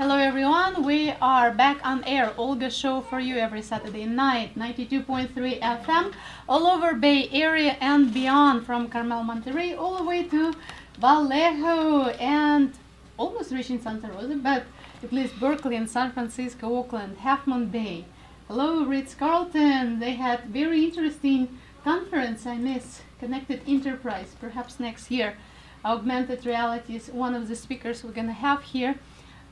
Hello everyone, we are back on air. Olga show for you every Saturday night, 92.3 FM, all over Bay Area and beyond, from Carmel, Monterey, all the way to Vallejo and almost reaching Santa Rosa, but at least Berkeley and San Francisco, Oakland, Half Moon Bay. Hello Ritz-Carlton, they had very interesting conference, I miss, Connected Enterprise, perhaps next year. Augmented reality is one of the speakers we're going to have here.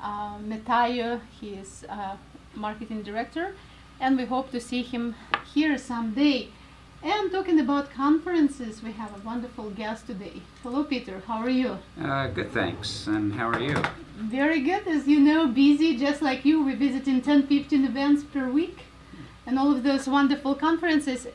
Metayo, he is marketing director, and we hope to see him here someday. And talking about conferences, we have a wonderful guest today. Hello Peter, how are you? Good, thanks. And how are you? Very good. As you know, busy just like you. We're visiting 10-15 events per week and all of those wonderful conferences.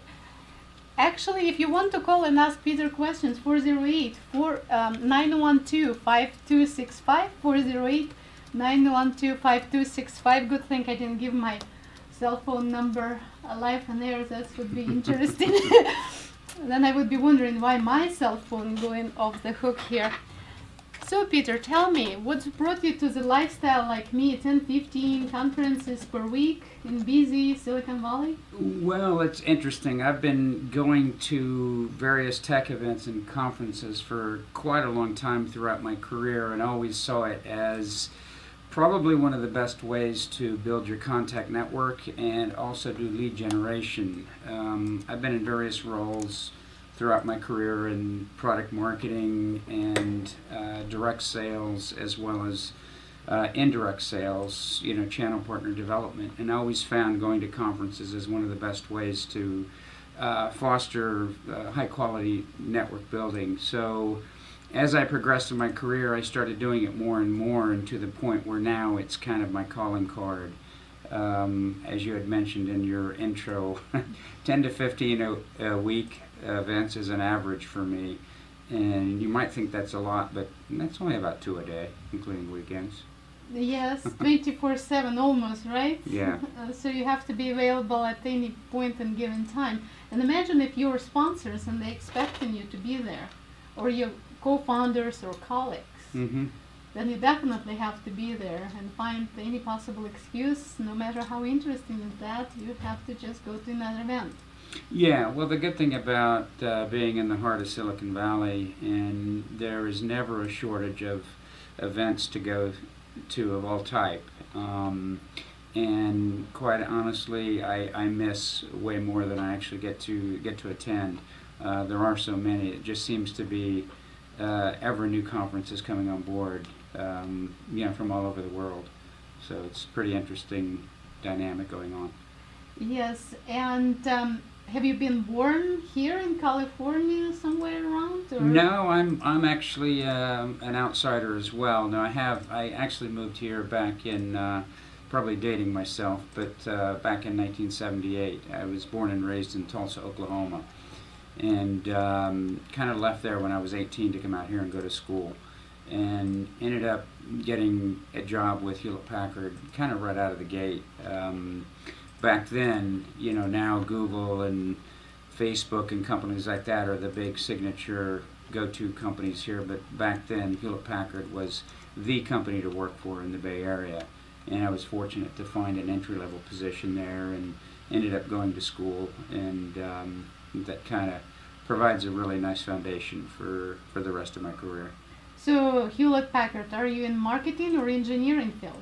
Actually, if you want to call and ask Peter questions, 408-912-5265, 408-912-5265. Good thing I didn't give my cell phone number live on air. That would be interesting. Then I would be wondering why my cell phone going off the hook here. So Peter, tell me, what brought you to the lifestyle like me, 10-15 conferences per week in busy Silicon Valley? Well, it's interesting. I've been going to various tech events and conferences for quite a long time throughout my career, and always saw it as probably one of the best ways to build your contact network and also do lead generation. I've been in various roles throughout my career in product marketing and direct sales, as well as indirect sales, channel partner development, and I always found going to conferences as one of the best ways to foster high quality network building. So as I progressed in my career, I started doing it more and more, and to the point where now it's kind of my calling card. As you had mentioned in your intro, 10 to 15 a week events is an average for me, and you might think that's a lot, but that's only about 2 a day, including weekends. Yes, 24/7 almost, right? Yeah. So you have to be available at any point and given time. And imagine if you're sponsors and they're expecting you to be there, or your co-founders or colleagues. Mm-hmm. Then you definitely have to be there and find any possible excuse, no matter how interesting is that, you have to just go to another event. Yeah, well, the good thing about being in the heart of Silicon Valley, and there is never a shortage of events to go to of all type. And quite honestly, I miss way more than I actually get to attend. There are so many. It just seems to be ever new conferences coming on board, from all over the world. So it's a pretty interesting dynamic going on. Yes, and have you been born here in California, somewhere around? Or? No, I'm actually an outsider as well. No, I actually moved here back in, probably dating myself, but back in 1978. I was born and raised in Tulsa, Oklahoma, and kind of left there when I was 18 to come out here and go to school, and ended up getting a job with Hewlett-Packard kind of right out of the gate. Back then, now Google and Facebook and companies like that are the big signature go-to companies here, but back then Hewlett-Packard was the company to work for in the Bay Area, and I was fortunate to find an entry-level position there and ended up going to school, and that kind of provides a really nice foundation for the rest of my career. So Hewlett-Packard, are you in marketing or engineering field?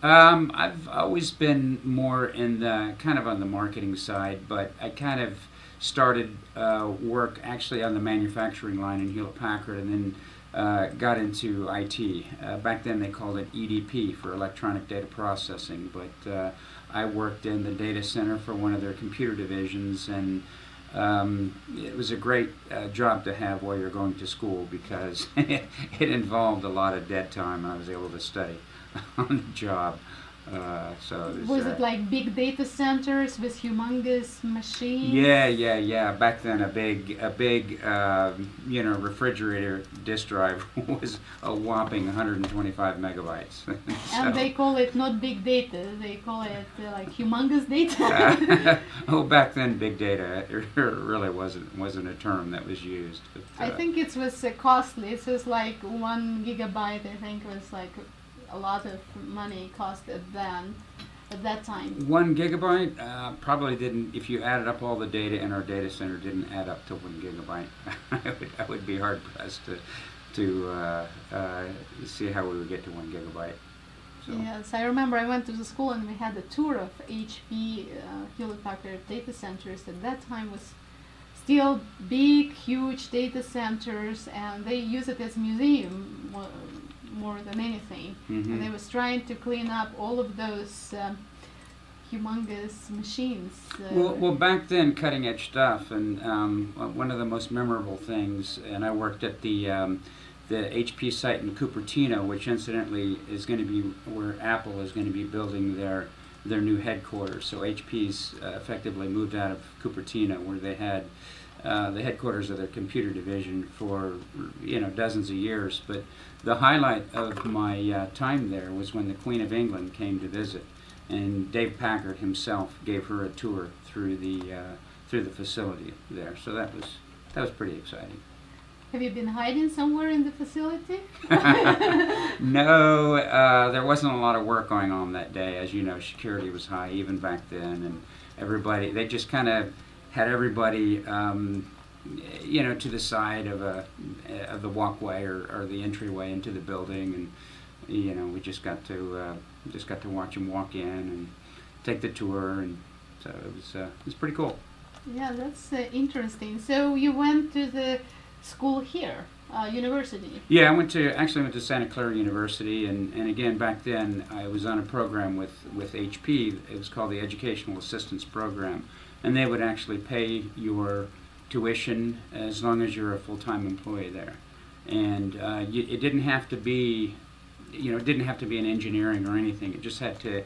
I've always been more in the kind of on the marketing side, but I kind of started work actually on the manufacturing line in Hewlett-Packard, and then got into IT. Back then they called it EDP, for electronic data processing, but I worked in the data center for one of their computer divisions, and it was a great job to have while you're going to school, because it involved a lot of dead time, and I was able to study on the job. So was it like big data centers with humongous machines? Yeah. Back then, a big refrigerator disk drive was a whopping 125 megabytes. And they call it not big data; they call it like humongous data. Back then, big data really wasn't a term that was used. But, I think it was costly. It was like 1 gigabyte. I think was like a lot of money cost at that time? 1 gigabyte probably didn't. If you added up all the data in our data center, didn't add up to 1 gigabyte. I would be hard pressed to see how we would get to 1 gigabyte. So. Yes, I remember I went to the school and we had a tour of HP Hewlett Packard data centers. At that time was still big, huge data centers, and they use it as museum more than anything. Mm-hmm. And they was trying to clean up all of those humongous machines. Well, back then, cutting edge stuff, and one of the most memorable things, and I worked at the HP site in Cupertino, which incidentally is going to be where Apple is going to be building their new headquarters. So HP's effectively moved out of Cupertino, where they had the headquarters of their computer division for dozens of years. But the highlight of my time there was when the Queen of England came to visit, and Dave Packard himself gave her a tour through the facility there. So that was pretty exciting. Have you been hiding somewhere in the facility? No, there wasn't a lot of work going on that day. As you know, security was high even back then, and they just kind of had everybody, to the side of the walkway or the entryway into the building, and we just got to watch them walk in and take the tour, and so it was pretty cool. Yeah, that's interesting. So you went to the school here, university? Yeah, I went to Santa Clara University, and again, back then I was on a program with HP. It was called the Educational Assistance Program, and they would actually pay your tuition as long as you're a full-time employee there. And it didn't have to be, it didn't have to be in engineering or anything. It just had to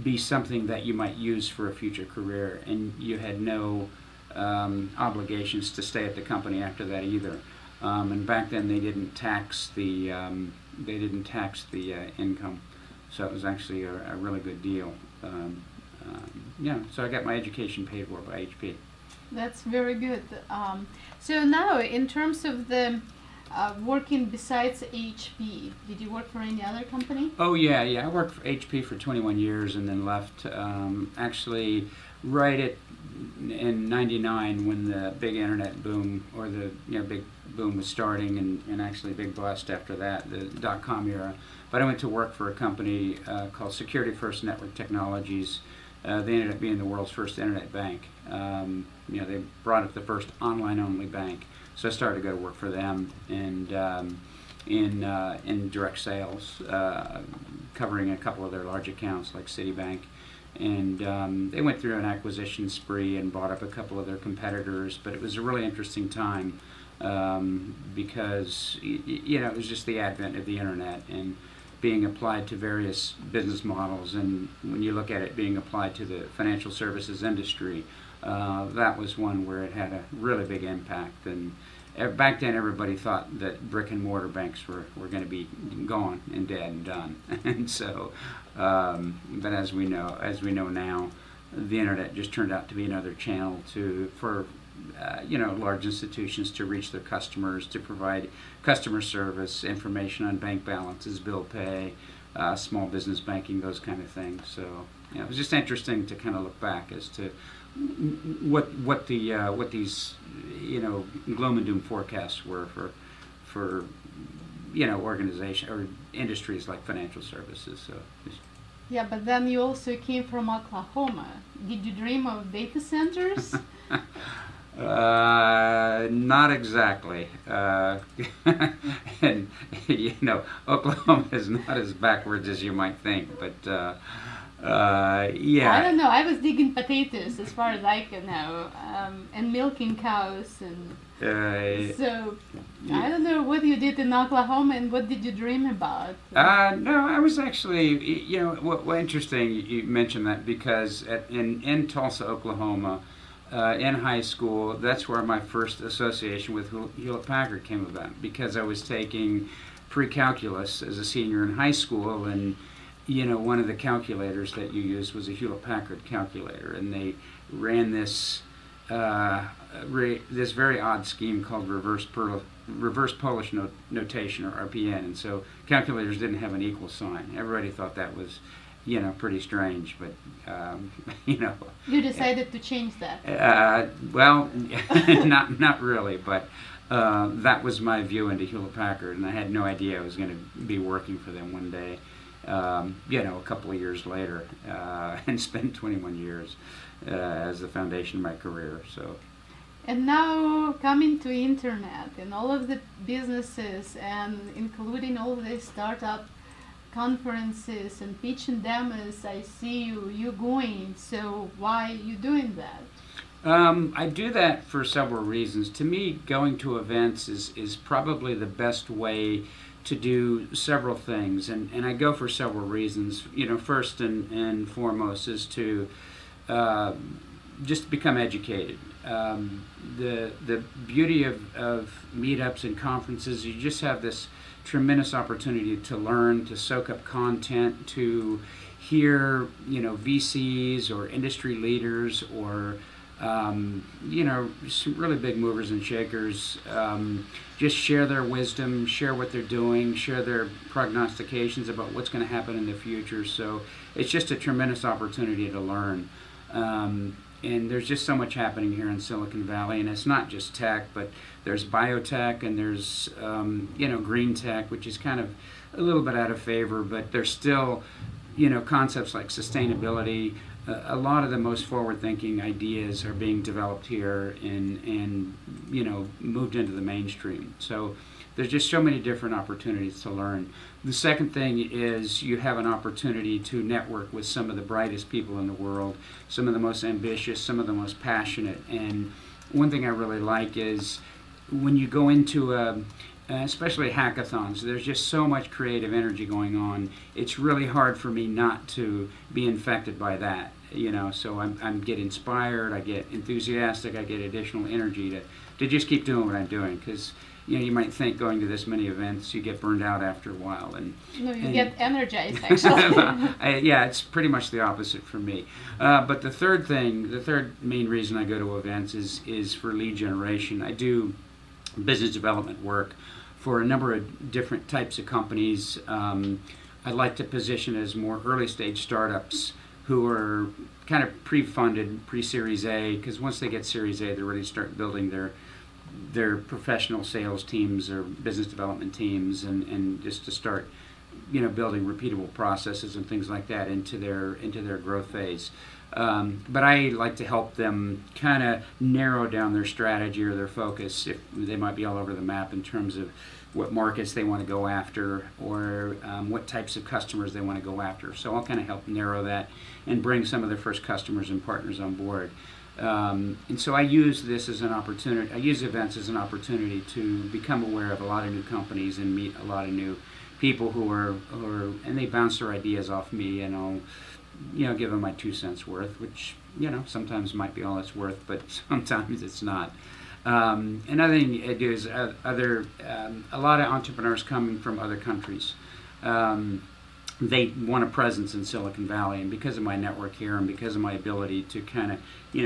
be something that you might use for a future career, and you had no obligations to stay at the company after that either. And back then they didn't tax the income, so it was actually a really good deal. So I got my education paid for by HP. That's very good. So now, in terms of the working besides HP, did you work for any other company? Oh yeah. I worked for HP for 21 years and then left. Actually, right in '99 when the big internet boom, or the big boom was starting, and actually big bust after that, the .com era. But I went to work for a company called Security First Network Technologies. They ended up being the world's first internet bank. They brought up the first online-only bank. So I started to go to work for them, and in direct sales, covering a couple of their large accounts like Citibank. And they went through an acquisition spree and bought up a couple of their competitors. But it was a really interesting time because it was just the advent of the internet and being applied to various business models. And when you look at it being applied to the financial services industry, that was one where it had a really big impact. And back then everybody thought that brick and mortar banks were going to be gone and dead and done. And so, but as we know now, the internet just turned out to be another channel for large institutions to reach their customers, to provide customer service, information on bank balances, bill pay, small business banking, those kind of things. So it was just interesting to kind of look back as to what these gloom and doom forecasts were for organization or industries like financial services. So. Yeah, but then you also came from Oklahoma. Did you dream of data centers? Not exactly. And Oklahoma is not as backwards as you might think, but yeah. I don't know. I was digging potatoes as far as I can know, and milking cows, and so I don't know what you did in Oklahoma and what did you dream about. No, I was actually, well, interesting you mentioned that, because in Tulsa, Oklahoma, in high school, that's where my first association with Hewlett Packard came about, because I was taking pre-calculus as a senior in high school, and one of the calculators that you used was a Hewlett Packard calculator, and they ran this this very odd scheme called reverse reverse Polish notation, or RPN, and so calculators didn't have an equal sign. Everybody thought that was, pretty strange, but You decided to change that. Well, not really, but that was my view into Hewlett Packard, and I had no idea I was going to be working for them one day. A couple of years later, and spent 21 years as the foundation of my career. So. And now coming to internet and all of the businesses, and including all the startup conferences and pitch and demos, I see you going. So why you doing that? I do that for several reasons. To me, going to events is probably the best way to do several things, and I go for several reasons. First and foremost is to just become educated. The beauty of meetups and conferences, you just have this tremendous opportunity to learn, to soak up content, to hear VCs or industry leaders or some really big movers and shakers just share their wisdom, share what they're doing, share their prognostications about what's going to happen in the future. So it's just a tremendous opportunity to learn. And there's just so much happening here in Silicon Valley, and it's not just tech, but there's biotech and there's green tech, which is kind of a little bit out of favor, but there's still concepts like sustainability. A lot of the most forward-thinking ideas are being developed here and moved into the mainstream. So there's just so many different opportunities to learn. The second thing is you have an opportunity to network with some of the brightest people in the world, some of the most ambitious, some of the most passionate. And one thing I really like is when you go into especially hackathons, there's just so much creative energy going on. It's really hard for me not to be infected by that, so I get inspired, I get enthusiastic, I get additional energy to just keep doing what I'm doing, because you might think going to this many events you get burned out after a while, you get energized actually. Yeah, it's pretty much the opposite for me. But the third main reason I go to events is for lead generation. I do business development work for a number of different types of companies. I like to position as more early stage startups who are kind of pre-funded, pre-Series A, because once they get Series A, they're ready to start building their professional sales teams or business development teams, and just to start building repeatable processes and things like that into their growth phase. But I like to help them kind of narrow down their strategy or their focus. If they might be all over the map in terms of what markets they want to go after, or what types of customers they want to go after. So I'll kind of help narrow that and bring some of their first customers and partners on board. And so I use this as an opportunity. I use events as an opportunity to become aware of a lot of new companies and meet a lot of new people who are and they bounce their ideas off me, and I'll give them my 2 cents worth, which sometimes might be all it's worth, but sometimes it's not. Another thing I do is a lot of entrepreneurs coming from other countries. They want a presence in Silicon Valley, and because of my network here and because of my ability to kind of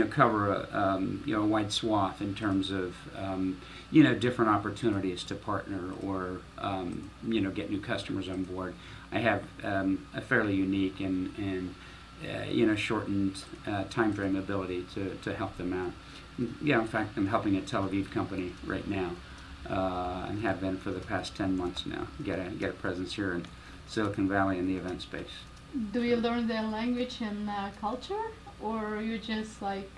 cover a wide swath in terms of different opportunities to partner or get new customers on board, I have a fairly unique and shortened time frame ability to help them out. In fact, I'm helping a Tel Aviv company right now, and have been for the past 10 months now. Get a presence here in Silicon Valley in the event space. Do you learn their language and culture, or you just like?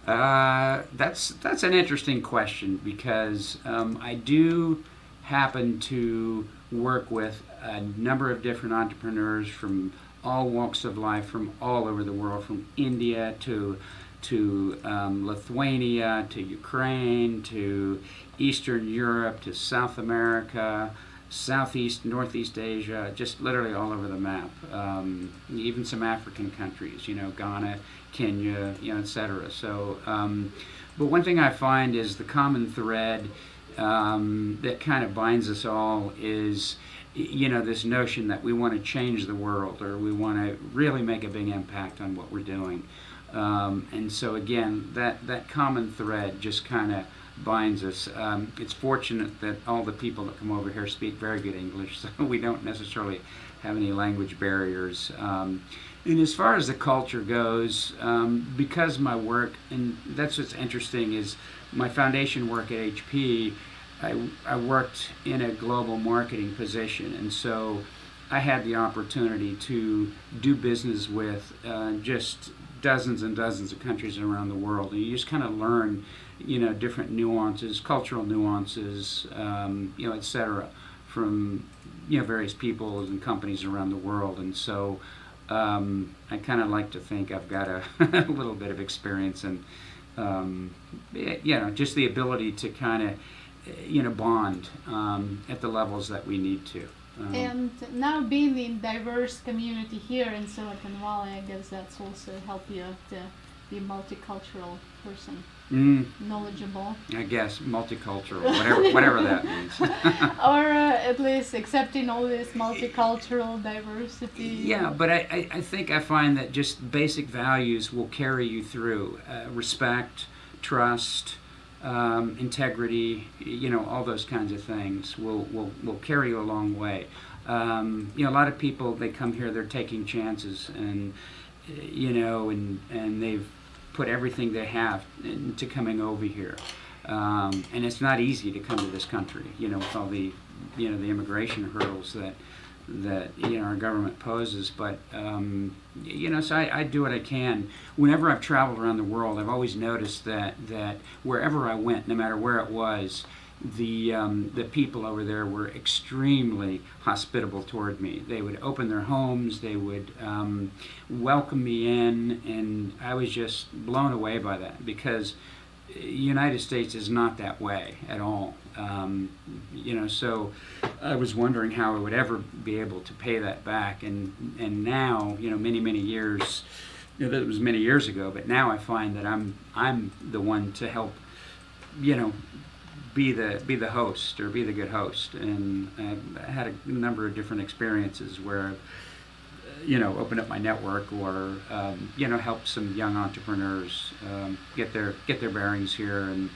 That's an interesting question, because I do happen to work with a number of different entrepreneurs from all walks of life, from all over the world, from India to Lithuania, to Ukraine, to Eastern Europe, to South America, Southeast, Northeast Asia, just literally all over the map. Even some African countries, Ghana, Kenya, etc. So, but one thing I find is the common thread that kind of binds us all is, this notion that we want to change the world, or we want to really make a big impact on what we're doing. And so again, that common thread just kind of binds us. It's fortunate that all the people that come over here speak very good English, so we don't necessarily have any language barriers. And as far as the culture goes, because my work, and that's what's interesting, is my foundation work at HP, I worked in a global marketing position, and so I had the opportunity to do business with just dozens and dozens of countries around the world. And you just kind of learn, different nuances, cultural nuances, et cetera, from, various peoples and companies around the world. And so I kind of like to think I've got a, a little bit of experience and, just the ability to kind of, bond at the levels that we need to. And now being in diverse community here in Silicon Valley, I guess that's also helped you to be a multicultural person, knowledgeable. I guess multicultural, whatever that means. Or at least accepting all this multicultural diversity. Yeah, but I think I find that just basic values will carry you through. Respect, trust, integrity, all those kinds of things will carry you a long way. A lot of people, they come here, they're taking chances, and and they've put everything they have into coming over here. And it's not easy to come to this country, with all the the immigration hurdles that our government poses. But so I do what I can. Whenever I've traveled around the world, I've always noticed that wherever I went, no matter where it was, the people over there were extremely hospitable toward me. They would open their homes, they would welcome me in, and I was just blown away by that, because the United States is not that way at all. So I was wondering how I would ever be able to pay that back, and now, many years, that was many years ago, but now I find that I'm the one to help, be the host, or be the good host. And I've had a number of different experiences where opened up my network, or helped some young entrepreneurs get their bearings here, and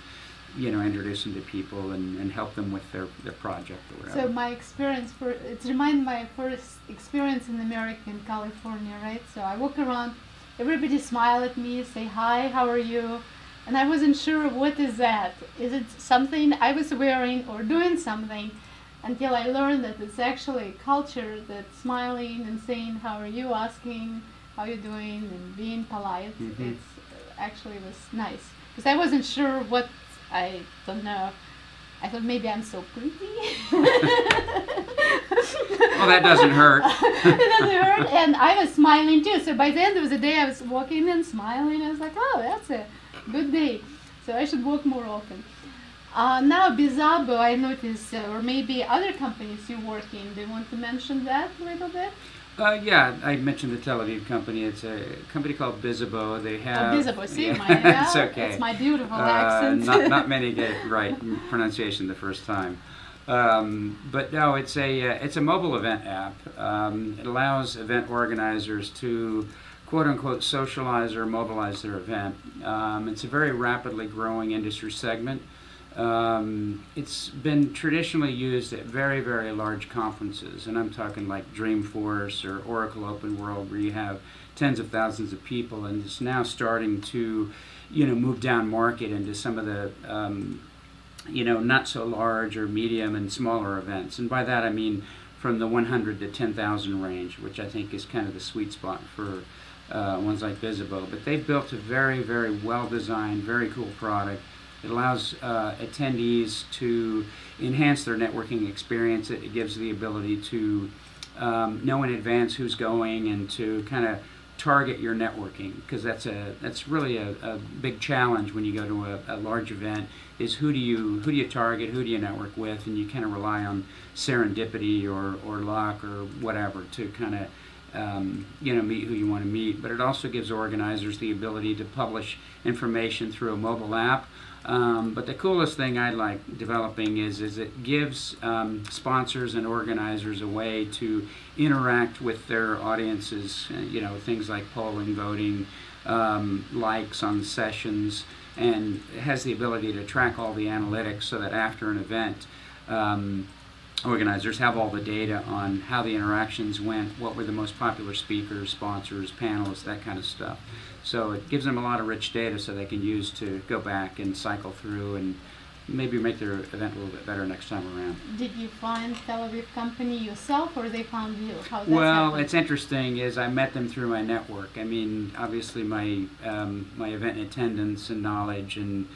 introduce them to people, and help them with their project or whatever. So my experience, it reminded my first experience in America, in California, right? So I walk around, everybody smile at me, say hi, how are you? And I wasn't sure what is that. Is it something I was wearing or doing something? Until I learned that it's actually a culture that smiling and saying how are you, asking how you're doing, and being polite. Mm-hmm. It's actually was nice, because I wasn't sure what. I don't know. I thought maybe I'm so pretty. Well, that doesn't hurt. It doesn't hurt, and I was smiling too. So by the end of the day, I was walking and smiling. I was like, oh, that's a good day. So I should walk more often. Now, Bizabo, I noticed, or maybe other companies you work in. Do you want to mention that a little bit? Yeah, I mentioned the Tel Aviv company. It's a company called Bizabo. They have... Bizabo, see, it's okay. It's my beautiful accent. Not many get it right in pronunciation the first time. But no, it's a mobile event app. It allows event organizers to quote-unquote socialize or mobilize their event. It's a very rapidly growing industry segment. It's been traditionally used at very, very large conferences, and I'm talking like Dreamforce or Oracle Open World, where you have tens of thousands of people, and it's now starting to, move down market into some of the, not so large or medium and smaller events. And by that I mean from the 100 to 10,000 range, which I think is kind of the sweet spot for ones like Bizabo. But they've built a very, very well-designed, very cool product. It allows attendees to enhance their networking experience. It gives the ability to know in advance who's going, and to kind of target your networking, because that's really a big challenge when you go to a large event. Is who do you target, who do you network with, and you kind of rely on serendipity or luck or whatever to kind of meet who you want to meet. But it also gives organizers the ability to publish information through a mobile app. But the coolest thing I like developing is it gives sponsors and organizers a way to interact with their audiences, things like polling, voting, likes on sessions, and has the ability to track all the analytics so that after an event, organizers have all the data on how the interactions went, what were the most popular speakers, sponsors, panelists, that kind of stuff. So it gives them a lot of rich data so they can use to go back and cycle through and maybe make their event a little bit better next time around. Did you find Tel Aviv company yourself, or they found you? How that's Well, happened? it's interesting is I met them through my network. I mean, obviously my my event attendance and knowledge and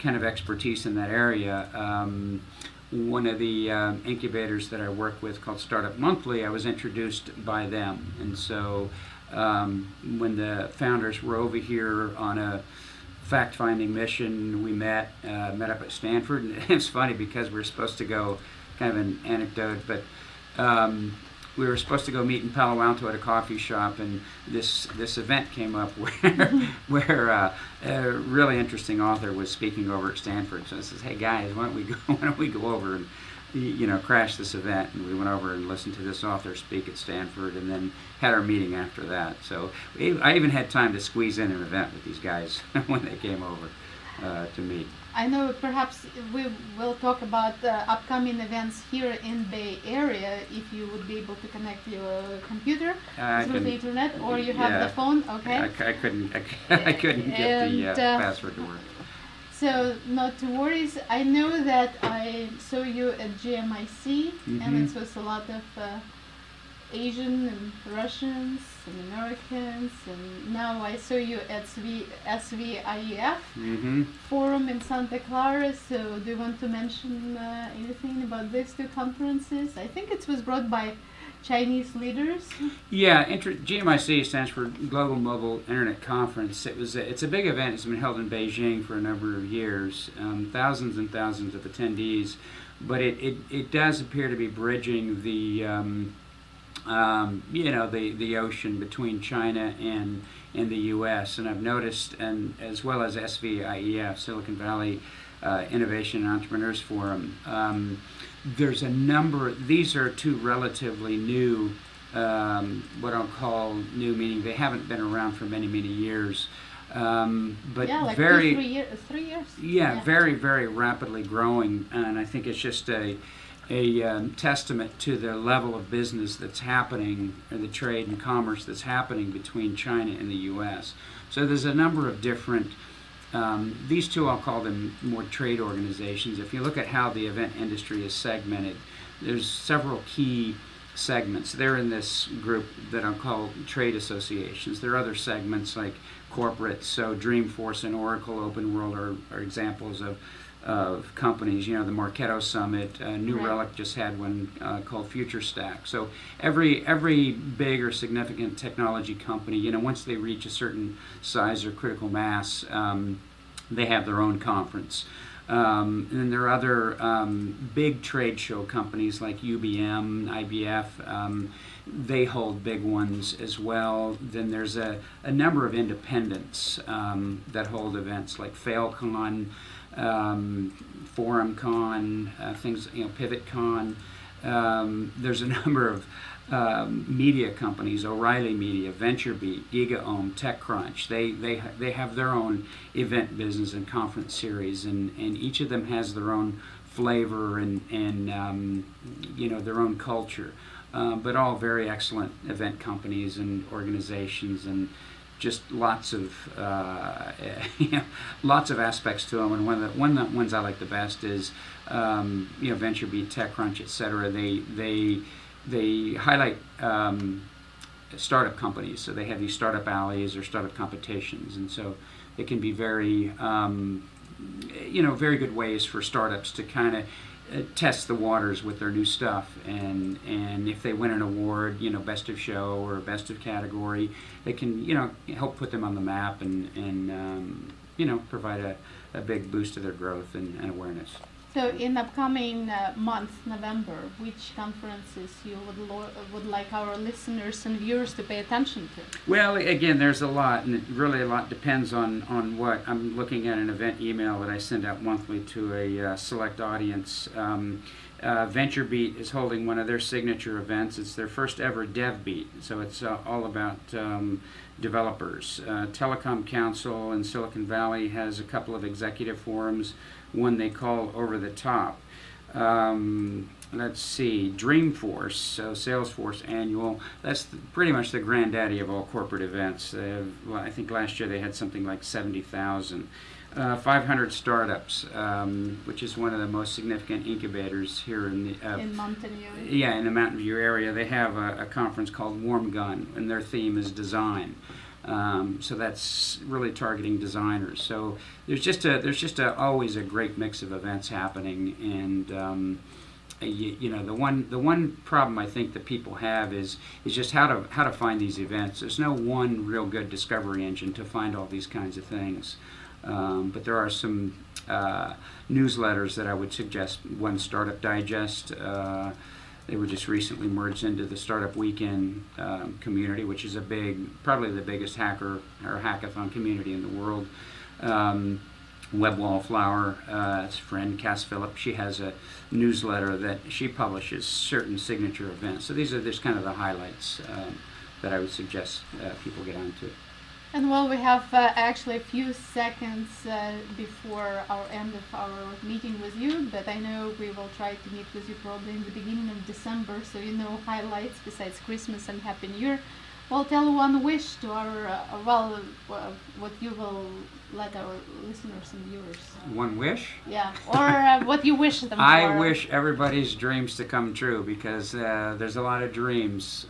kind of expertise in that area. One of the incubators that I work with called Startup Monthly, I was introduced by them. And so when the founders were over here on a fact-finding mission, we met up at Stanford. And it's funny because we were supposed to go, kind of an anecdote, but we were supposed to go meet in Palo Alto at a coffee shop, and this event came up where a really interesting author was speaking over at Stanford. So I says, "Hey guys, why don't we go over and crash this event?" And we went over and listened to this author speak at Stanford, and then had our meeting after that. So I even had time to squeeze in an event with these guys when they came over to meet. I know perhaps we will talk about upcoming events here in Bay Area if you would be able to connect your computer through the internet, or you have the phone. Okay. I couldn't get the password to work. So not to worry. I know that I saw you at GMIC, and it was a lot of Asian and Russians and Americans, and now I saw you at SVIEF forum in Santa Clara. So do you want to mention anything about these two conferences? I think it was brought by Chinese leaders. Yeah, GMIC stands for Global Mobile Internet Conference. It's a big event. It's been held in Beijing for a number of years, thousands and thousands of attendees, but it does appear to be bridging the the ocean between China and the U.S. And I've noticed, and as well as SVIEF, Silicon Valley Innovation and Entrepreneurs Forum, there's a number. These are two relatively new, what I'll call new, meaning they haven't been around for many years. But yeah, like very 3 years. Yeah, very rapidly growing, and I think it's just a testament to the level of business that's happening, or the trade and commerce that's happening between China and the U.S. So there's a number of different, these two I'll call them more trade organizations. If you look at how the event industry is segmented, there's several key segments. They're in this group that I'll call trade associations. There are other segments like corporates, so Dreamforce and Oracle Open World are examples of companies. The Marketo Summit, New Relic just had one called Future Stack. So every big or significant technology company, once they reach a certain size or critical mass, they have their own conference. And then there are other big trade show companies like UBM, IBF. They hold big ones as well. Then there's a number of independents that hold events like FailCon, ForumCon, things, PivotCon. There's a number of media companies, O'Reilly Media, VentureBeat, GigaOM, TechCrunch. They have their own event business and conference series, and each of them has their own flavor and their own culture. But all very excellent event companies and organizations, and just lots of aspects to them. And one of the ones I like the best is VentureBeat, TechCrunch, etc. They highlight startup companies, so they have these startup alleys or startup competitions, and so they can be very very good ways for startups to kind of test the waters with their new stuff, and if they win an award, best of show or best of category, they can help put them on the map and provide a big boost to their growth and awareness. So in upcoming month, November, which conferences you would like our listeners and viewers to pay attention to? Well, again, there's a lot, and really a lot depends on what. I'm looking at an event email that I send out monthly to a select audience. Venture Beat is holding one of their signature events. It's their first ever Dev Beat, so it's all about developers. Telecom Council in Silicon Valley has a couple of executive forums, one they call Over the Top. Let's see, Dreamforce, so Salesforce Annual, that's pretty much the granddaddy of all corporate events. I think last year they had something like 70,000. 500 Startups, which is one of the most significant incubators here in the in Mountain View. Yeah, in the Mountain View area. They have a conference called Warm Gun, and their theme is design. So that's really targeting designers. So there's just always a great mix of events happening, and you know, the one problem I think that people have is just how to find these events. There's no one real good discovery engine to find all these kinds of things. But there are some newsletters that I would suggest. One, Startup Digest. They were just recently merged into the Startup Weekend community, which is probably the biggest hacker or hackathon community in the world. Web Wallflower, it's a friend, Cass Phillip, she has a newsletter that she publishes certain signature events. So these are just kind of the highlights that I would suggest people get onto. And well, we have actually a few seconds before our end of our meeting with you, but I know we will try to meet with you probably in the beginning of December, so you know highlights besides Christmas and Happy New Year. Well, tell one wish to our, what you will let our listeners and viewers. One wish? Yeah, or what you wish them for. I wish everybody's dreams to come true, because there's a lot of dreams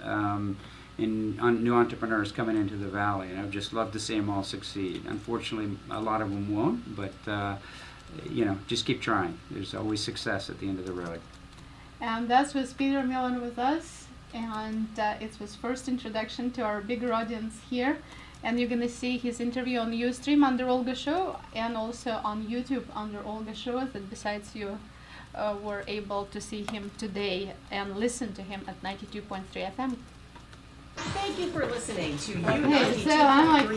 in new entrepreneurs coming into the Valley, and I'd just love to see them all succeed. Unfortunately, a lot of them won't, but you know, just keep trying. There's always success at the end of the road. And that was Peter Millen with us, and it was first introduction to our bigger audience here. And you're gonna see his interview on Ustream under Olga Show, and also on YouTube under Olga Show. That besides you were able to see him today and listen to him at 92.3 FM. Thank you for listening to Okay, so I'm like